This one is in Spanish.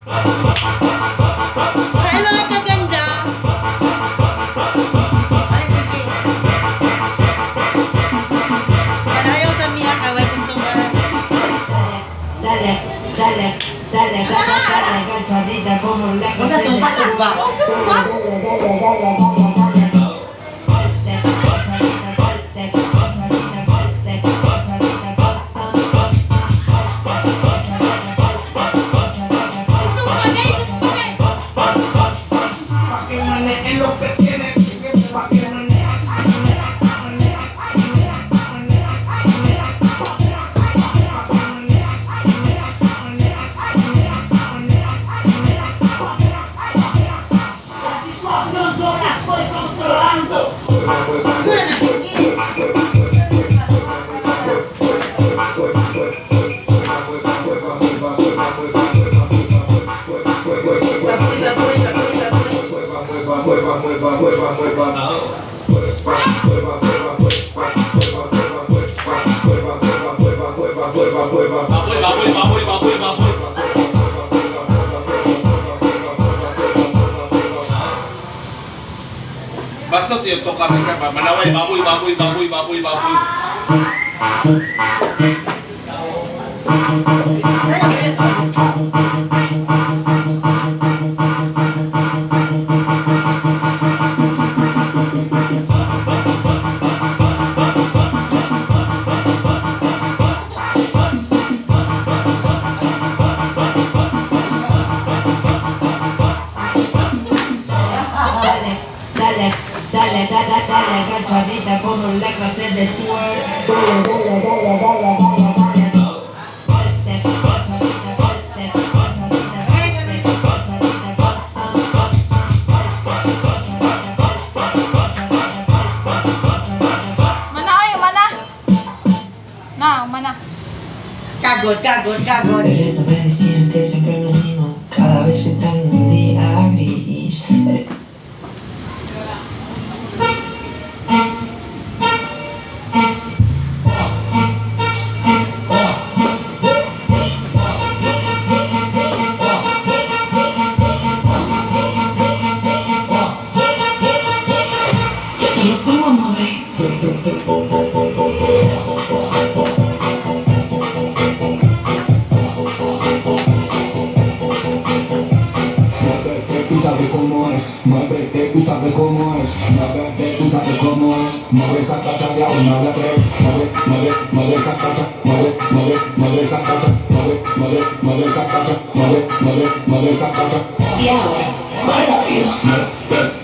Ay, mga kaganda. Ay, sige. Panayaw sa miya, kaway kong tumar. Dale, dale, dale, dale, dale, cachadita como la Huwag ka sumpasan ba? Huwag sumpa. Basta yung toka ka, manaway, baboy. Dale, cachadita como la clase de twerk. Kagod. Eres la medicina que siempre me anima cada vez que tengo un día gris. Tú sabes cómo es, muévete, tú sabes cómo es, muévete, tú sabes cómo es, mueve esa cacha de a una de a tres, mueve esa cacha, mueve esa cacha, mueve esa cacha, mueve esa cacha. Y ahora, más rápido. Mueve.